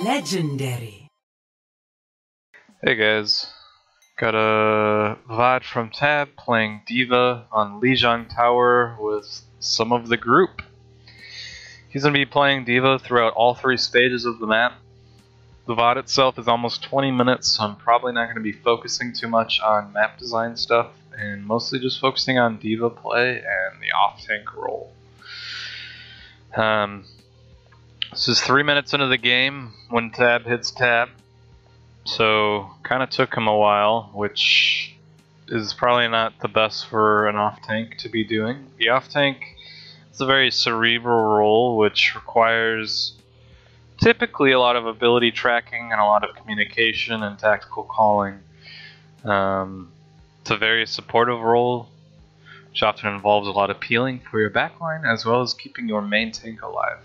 Legendary. Hey guys, got a VOD from Tab playing D.Va on Lijang Tower with some of the group. He's going to be playing D.Va throughout all 3 stages of the map. The VOD itself is almost 20 minutes, so I'm probably not going to be focusing too much on map design stuff, and mostly just focusing on D.Va play and the off-tank role. This is 3 minutes into the game when Tab hits Tab. So, kind of took him a while, which is probably not the best for an off-tank to be doing. The off-tank is a very cerebral role, which requires typically a lot of ability tracking and a lot of communication and tactical calling. It's a very supportive role, which often involves a lot of peeling for your backline, as well as keeping your main tank alive.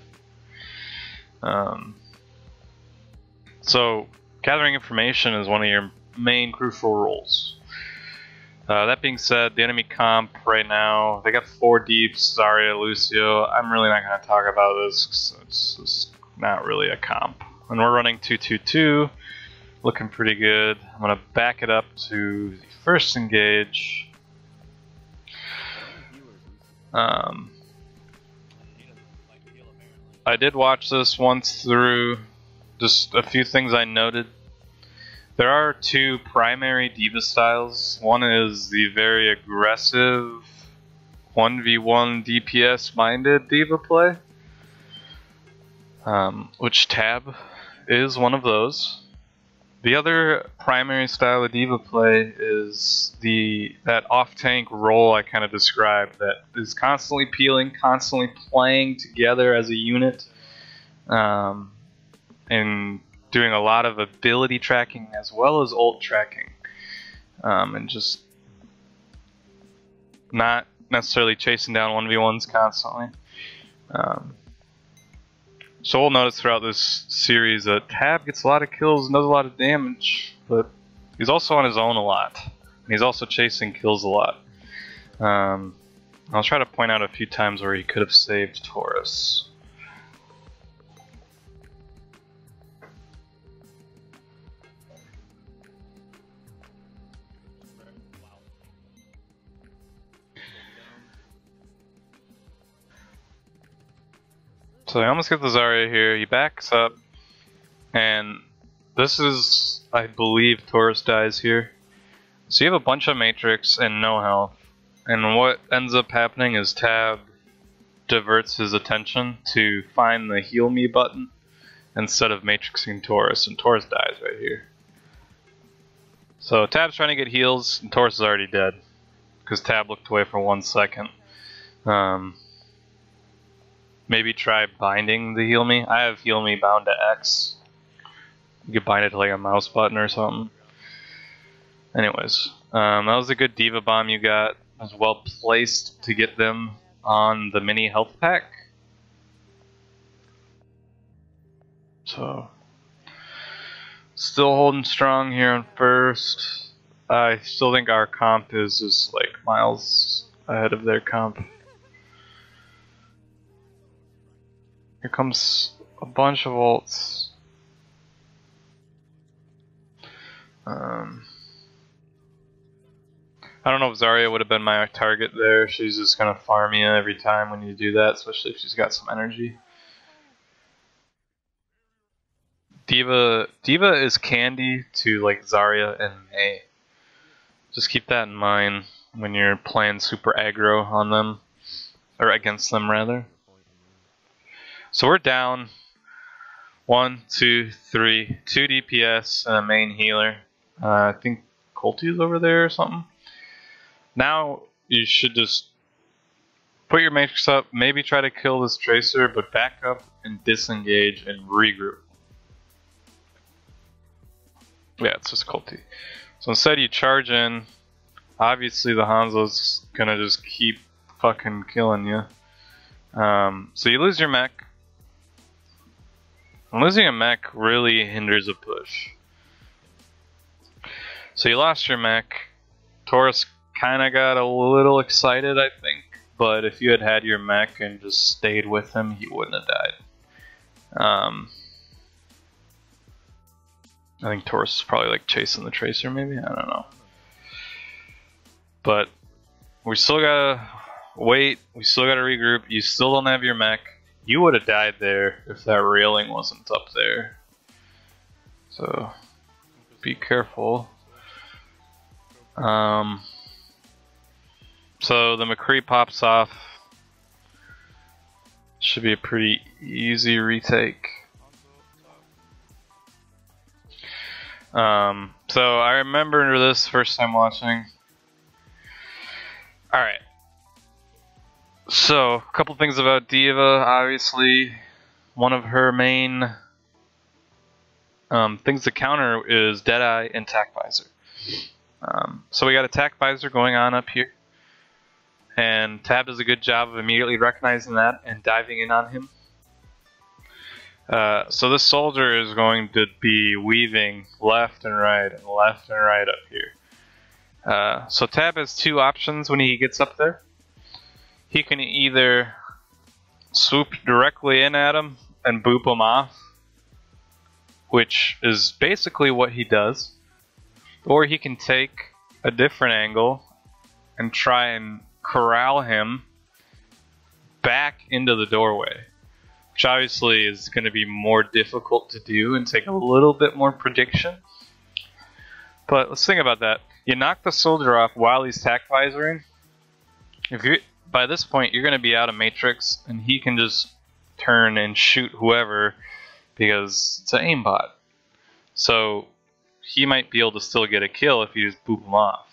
So, gathering information is one of your main crucial roles. That being said, the enemy comp right now, they got 4 deeps, Zarya, Lucio. I'm really not going to talk about this because it's just not really a comp. And we're running 2-2-2, looking pretty good. I'm going to back it up to the first engage. I did watch this once through. Just a few things I noted. There are 2 primary D.Va styles. One is the very aggressive 1v1 DPS minded D.Va play, which Tab is one of those. The other primary style of D.Va play is that off-tank role I kind of described, that is constantly peeling, constantly playing together as a unit, and doing a lot of ability tracking as well as ult tracking, and just not necessarily chasing down 1v1s constantly. So we'll notice throughout this series that Tab gets a lot of kills and does a lot of damage, but he's also on his own a lot. And he's also chasing kills a lot. I'll try to point out a few times where he could have saved Taurus. So I almost get the Zarya here, he backs up, and this is, I believe, Taurus dies here. So you have a bunch of Matrix and no health, and what ends up happening is Tab diverts his attention to find the heal me button instead of Matrixing Taurus, and Taurus dies right here. So Tab's trying to get heals, and Taurus is already dead, because Tab looked away for 1 second. Maybe try binding the heal me. I have heal me bound to X. You could bind it to like a mouse button or something. Anyways, that was a good D.Va bomb you got. It was well placed to get them on the mini health pack. So, still holding strong here on first. I still think our comp is just like miles ahead of their comp. Here comes a bunch of ults. I don't know if Zarya would have been my target there. She's just gonna farm you every time when you do that, especially if she's got some energy. D.Va is candy to like Zarya and Mei. Just keep that in mind when you're playing super aggro on them, or against them rather. So we're down 1, 2, 3, 2 DPS and a main healer. I think Colty's over there or something. Now you should just put your Matrix up, maybe try to kill this Tracer, but back up and disengage and regroup. Yeah, it's just Colty. So instead you charge in. Obviously the Hanzo's gonna just keep fucking killing you. So you lose your mech. And losing a mech really hinders a push. So you lost your mech. Taurus kinda got a little excited, I think. But if you had had your mech and just stayed with him, he wouldn't have died. I think Taurus is probably like chasing the Tracer, maybe? I don't know. But we still gotta wait, we still gotta regroup. You still don't have your mech. You would have died there if that railing wasn't up there. So be careful. So the McCree pops off. Should be a pretty easy retake. So I remember this first time watching. Alright. So, a couple things about D.Va. Obviously, one of her main things to counter is Deadeye and Tac Visor. So we got a Tac Visor going on up here. And Tab does a good job of immediately recognizing that and diving in on him. So this soldier is going to be weaving left and right up here. So Tab has two options when he gets up there. He can either swoop directly in at him and boop him off, which is basically what he does, or he can take a different angle and try and corral him back into the doorway, which obviously is going to be more difficult to do and take a little bit more prediction. But let's think about that. You knock the soldier off while he's tac visoring. By this point, you're going to be out of matrix, and he can just turn and shoot whoever because it's an aimbot. So he might be able to still get a kill if you just boop him off.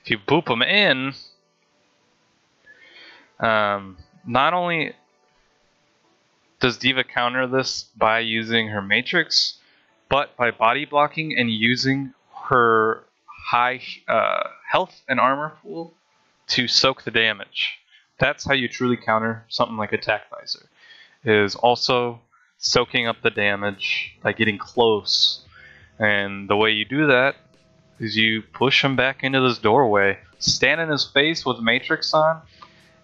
If you boop him in, not only does D.Va counter this by using her matrix, but by body blocking and using her high health and armor pool to soak the damage. That's how you truly counter something like a Tac Visor, is also soaking up the damage by getting close. And the way you do that is you push him back into this doorway, stand in his face with Matrix on,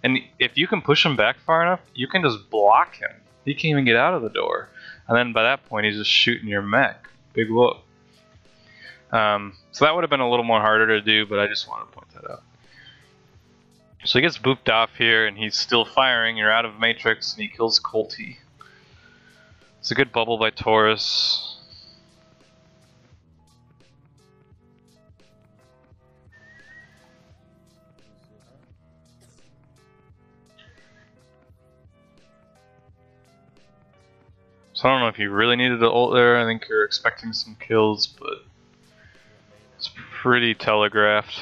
and if you can push him back far enough, you can just block him. He can't even get out of the door. And then by that point, he's just shooting your mech. Big whoop. So that would have been a little more harder to do, but I just wanted to point that out. So he gets booped off here, and he's still firing. You're out of Matrix, and he kills Colty. It's a good bubble by Taurus. So I don't know if you really needed to ult there. I think you're expecting some kills, but it's pretty telegraphed.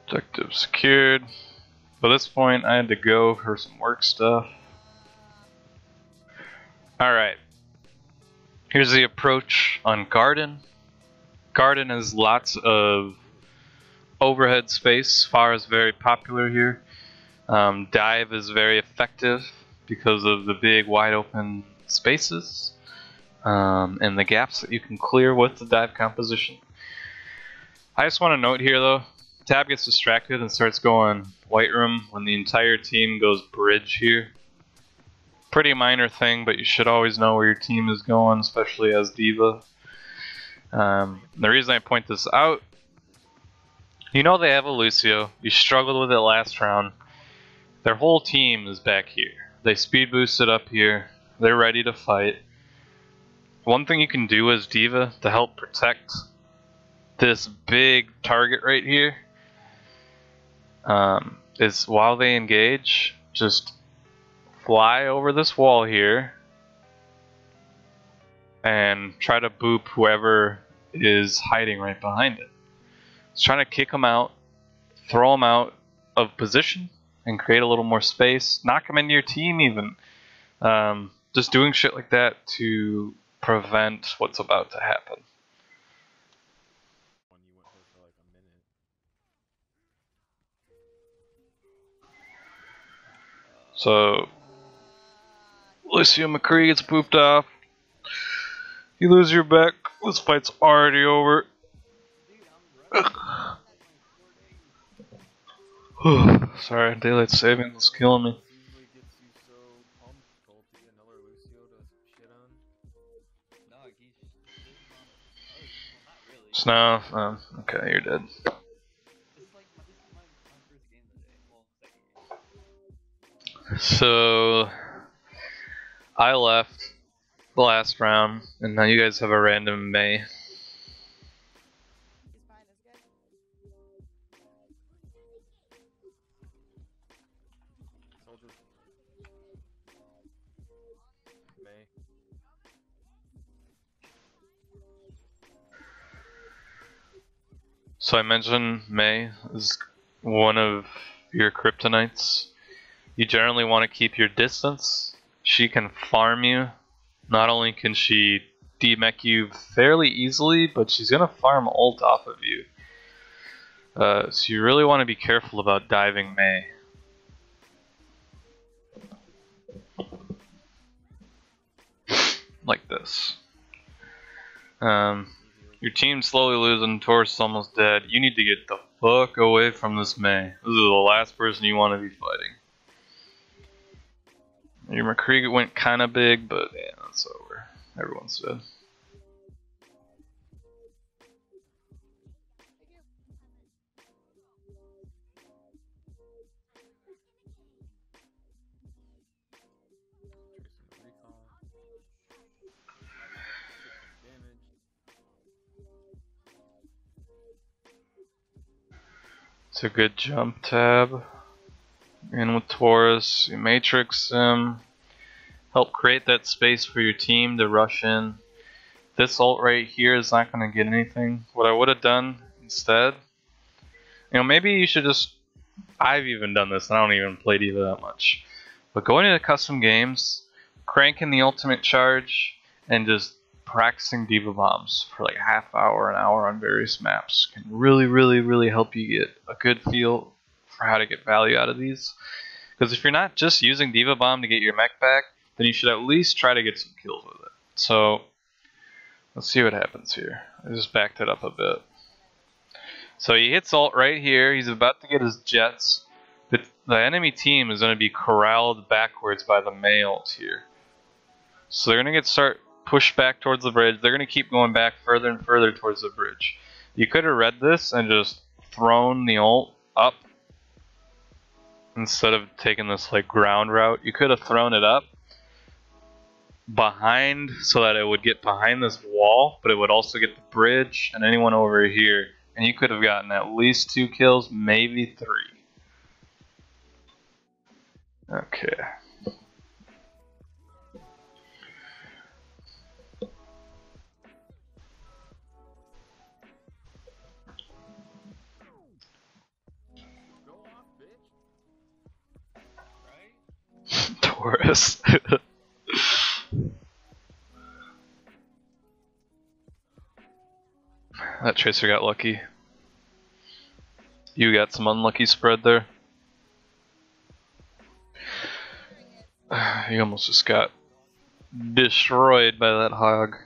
Objective secured. By this point, I had to go for some work stuff. Alright. Here's the approach on Garden. Garden has lots of overhead space. Far is very popular here. Dive is very effective because of the big wide open spaces and the gaps that you can clear with the dive composition. I just want to note here though, Tab gets distracted and starts going white room when the entire team goes bridge here. Pretty minor thing, but you should always know where your team is going, especially as D.Va. The reason I point this out, you know they have a Lucio. You struggled with it last round. Their whole team is back here. They speed boosted up here. They're ready to fight. One thing you can do as D.Va to help protect this big target right here is while they engage, just fly over this wall here and try to boop whoever is hiding right behind it. It's trying to kick them out, throw them out of position, and create a little more space. Knock them into your team even. Just doing shit like that to prevent what's about to happen. So Lucio McCree gets booped off. You lose your back. This fight's already over. Sorry, daylight saving was killing me. Snuff. Okay, you're dead. So I left the last round, and now you guys have a random May. So I mentioned May is one of your kryptonites. You generally want to keep your distance. She can farm you. Not only can she demech you fairly easily, but she's gonna farm ult off of you. So you really want to be careful about diving May. Like this. Your team's slowly losing, Taurus is almost dead. You need to get the fuck away from this May. This is the last person you want to be fighting. Your McCree went kinda big, but yeah, that's over. Everyone's dead. It's a good jump tab. In with Taurus, you matrix him. Help create that space for your team to rush in. This ult right here is not going to get anything. What I would have done instead, maybe you should just, I've even done this, and I don't even play D.Va that much, but going into custom games, cranking the ultimate charge, and just practicing D.Va bombs for like a half hour, an hour on various maps can really help you get a good feel for how to get value out of these. Because if you're not just using D.Va bomb to get your mech back, then you should at least try to get some kills with it. So let's see what happens here. I just backed it up a bit. So he hits ult right here. He's about to get his jets. The enemy team is going to be corralled backwards by the May ult here. So they're going to start pushed back towards the bridge. They're going to keep going back further and further towards the bridge. You could have read this and just thrown the ult up instead of taking this like ground route. You could have thrown it up behind so that it would get behind this wall, but it would also get the bridge and anyone over here, and you could have gotten at least 2 kills, maybe 3. Okay. Taurus. That Tracer got lucky. You got some unlucky spread there. You almost just got destroyed by that hog.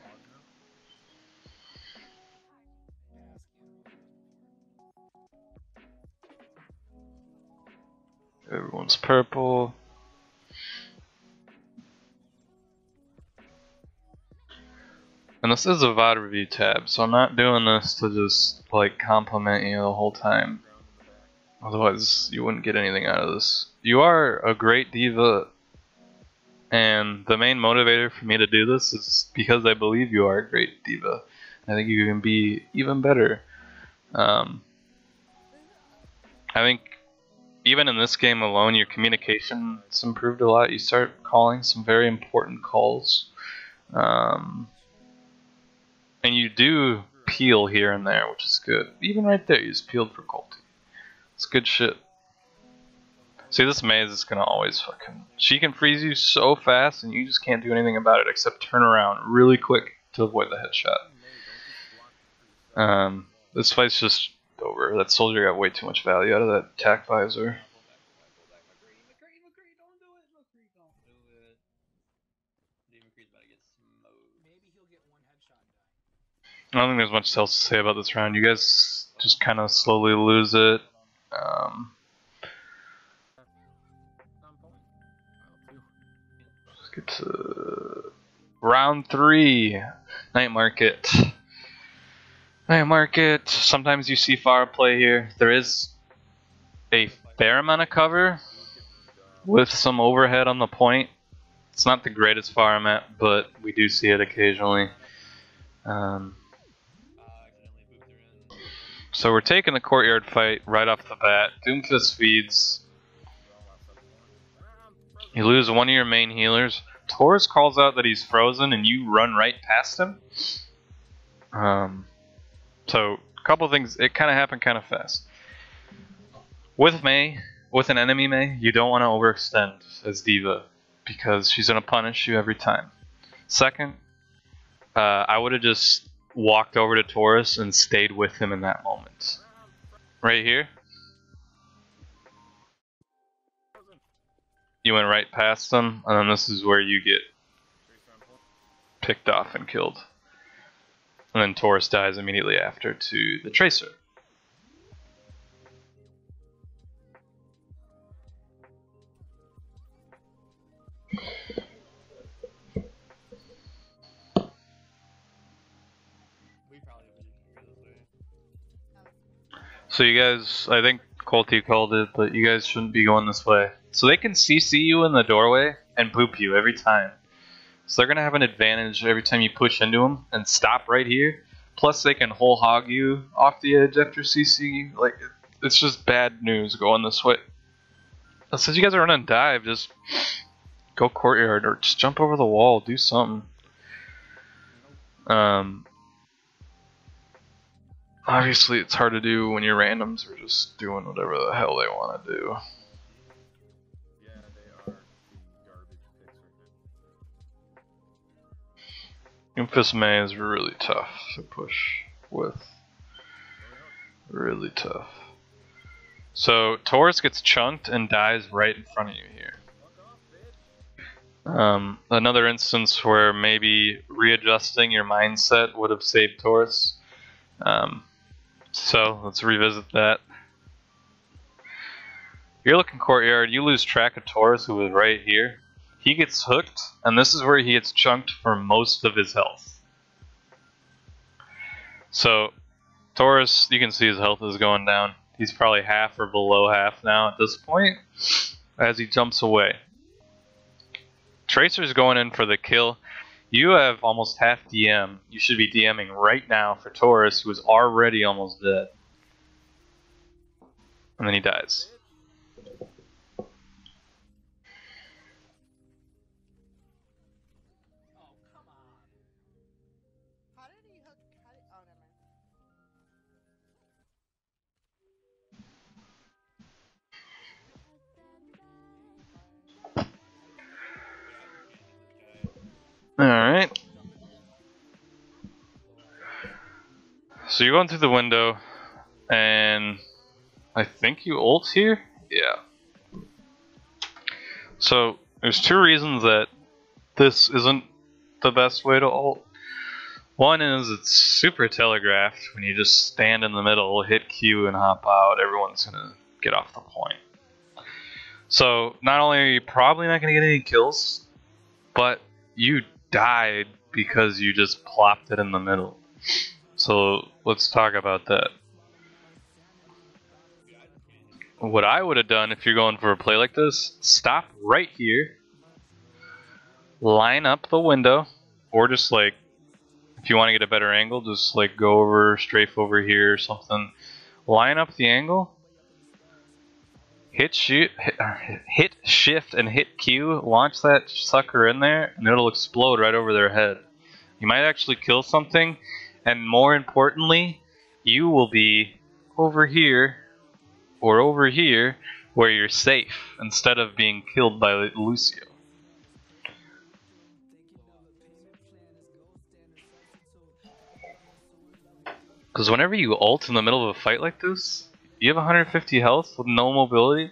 Everyone's purple. And this is a VOD review tab, so I'm not doing this to just like compliment you the whole time. Otherwise, you wouldn't get anything out of this. You are a great D.Va, and the main motivator for me to do this is because I believe you are a great D.Va. I think you can be even better. I think even in this game alone, your communication's improved a lot. You start calling some very important calls. And you do peel here and there, which is good. Even right there, you just peeled for Colty. It's good shit. See, this Maze is gonna always fucking... She can freeze you so fast, and you just can't do anything about it except turn around really quick to avoid the headshot. This fight's just over. That soldier got way too much value out of that attack visor. I don't think there's much else to say about this round. You guys just kind of slowly lose it. Let's get to round 3. Night Market. Night Market. Sometimes you see far play here. There is a fair amount of cover with some overhead on the point. It's not the greatest far map, but we do see it occasionally. So we're taking the courtyard fight right off the bat. Doomfist feeds. You lose one of your main healers. Taurus calls out that he's frozen and you run right past him. So a couple things, it kind of happened kind of fast. With Mei, with an enemy Mei, you don't want to overextend as D.Va because she's going to punish you every time. Second, I would have just walked over to Taurus and stayed with him in that moment. Right here. You went right past him, and then this is where you get picked off and killed. And then Taurus dies immediately after to the Tracer. So you guys, I think Colty called it, but you guys shouldn't be going this way. So they can CC you in the doorway and poop you every time. So they're going to have an advantage every time you push into them and stop right here. Plus they can whole hog you off the edge after CCing you. Like, it's just bad news going this way. Since you guys are running dive, just go courtyard or just jump over the wall, do something. Obviously it's hard to do when your randoms are just doing whatever the hell they want to do. Yeah, they are garbage picks right Doomfist Mei is really tough to push with. Really tough. So Taurus gets chunked and dies right in front of you here. Another instance where maybe readjusting your mindset would have saved Taurus. So let's revisit that. You're looking courtyard, you lose track of Taurus, who was right here. He gets hooked, and this is where he gets chunked for most of his health. So Taurus, you can see his health is going down. He's probably half or below half now at this point as he jumps away. Tracer's going in for the kill. You have almost half DM. You should be DMing right now for Taurus, who is already almost dead. And then he dies. Alright. So you're going through the window, and I think you ult here? Yeah. So there's two reasons that this isn't the best way to ult. One is it's super telegraphed. When you just stand in the middle, hit Q and hop out, everyone's gonna get off the point. So not only are you probably not gonna get any kills, but you died because you just plopped it in the middle. So let's talk about that. What I would have done if you're going for a play like this, stop right here, line up the window, or just like, if you want to get a better angle, just like go over, strafe over here or something. Line up the angle, hit shift and hit Q, launch that sucker in there, and it'll explode right over their head. You might actually kill something, and more importantly, you will be over here or over here where you're safe instead of being killed by Lucio. Because whenever you ult in the middle of a fight like this, you have 150 health with no mobility,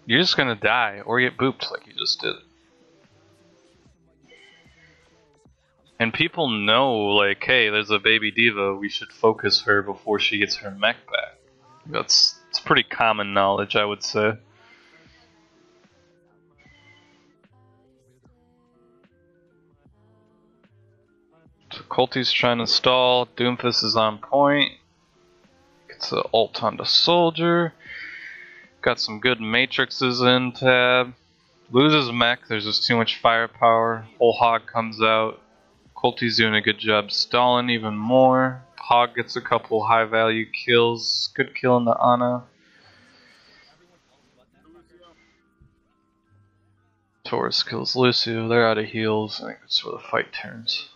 you're just gonna die or get booped like you just did. And people know, like, hey, there's a baby D.Va, we should focus her before she gets her mech back. It's pretty common knowledge, I would say. So Colty's trying to stall, Doomfist is on point. Gets an ult onto Soldier. Got some good matrixes in Tab. Loses mech, there's just too much firepower. Whole Hog comes out. Colty's doing a good job stalling even more. Hog gets a couple high value kills. Good kill in the Ana. Taurus kills Lucio. They're out of heals. I think that's where the fight turns.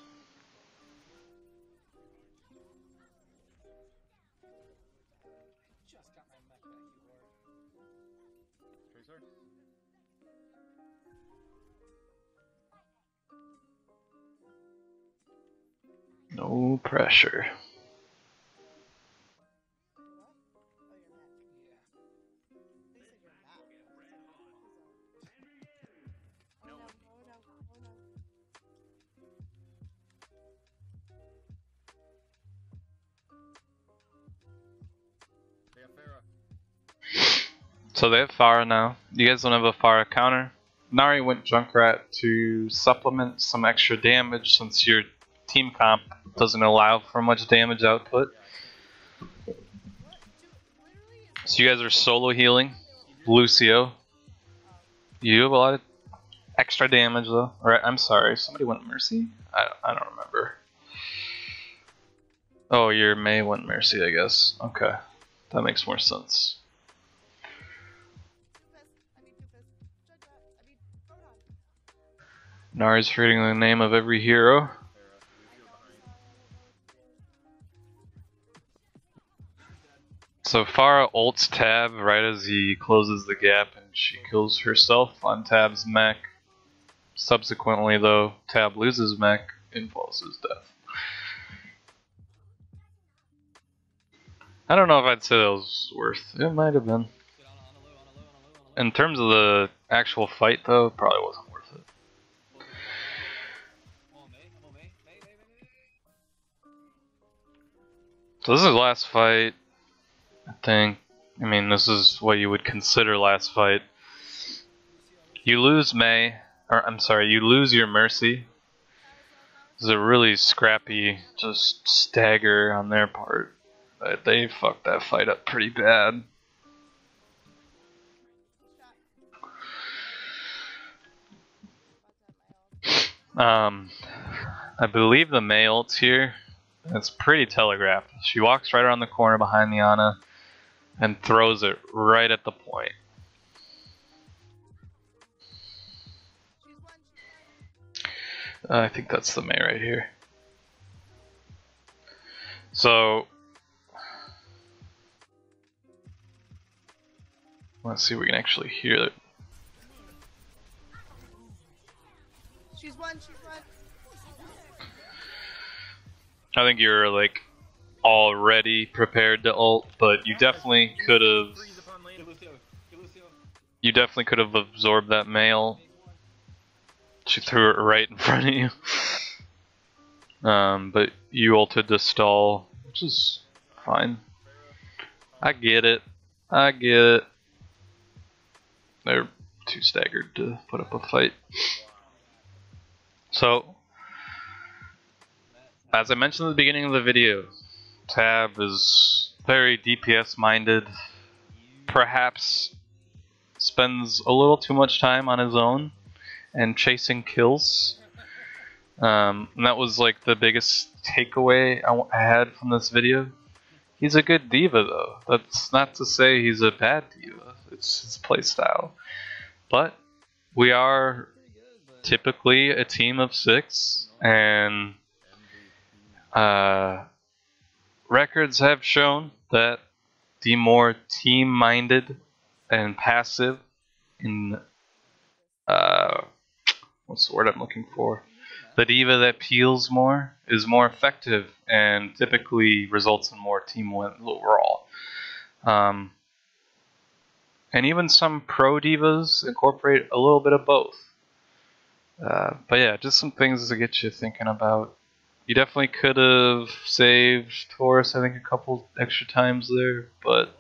No pressure. So they have Pharah now. You guys don't have a Pharah counter. Nari went Junkrat to supplement some extra damage since your team comp doesn't allow for much damage output. So you guys are solo healing. Lucio. You have a lot of extra damage though. Or, I'm sorry, somebody went Mercy? I don't remember. Oh, your Mei went Mercy, I guess. Okay. That makes more sense. Nari's forgetting the name of every hero. So Pharah ults Tab right as he closes the gap and she kills herself on Tab's mech. Subsequently though, Tab loses mech and falls to his death. I don't know if I'd say that was worth. It might have been. In terms of the actual fight though, it probably wasn't worth it. So this is the last fight, I think. I mean, this is what you would consider last fight. You lose Mei, or I'm sorry, you lose your Mercy. This is a really scrappy, just stagger on their part. They fucked that fight up pretty bad. I believe the Mei ult's here. It's pretty telegraphed. She walks right around the corner behind the Ana and throws it right at the point. I think that's the Mei right here. So let's see if we can actually hear it. She's one. I think you're like already prepared to ult, but you definitely could have. You definitely could have absorbed that Mei. She threw it right in front of you. But you ulted to stall, which is fine. I get it. They're too staggered to put up a fight. So, as I mentioned at the beginning of the video, Tab is very DPS minded, perhaps spends a little too much time on his own and chasing kills. And that was like the biggest takeaway I had from this video. He's a good D.Va though. That's not to say he's a bad D.Va. It's his playstyle. But we are typically a team of 6, and records have shown that the more team-minded and passive in what's the word I'm looking for? The D.Va that peels more is more effective and typically results in more team wins overall. And even some pro D.Vas incorporate a little bit of both. But yeah, just some things to get you thinking about. You definitely could have saved Taurus, I think, a couple extra times there, but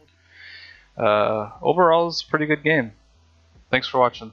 overall, it's a pretty good game. Thanks for watching.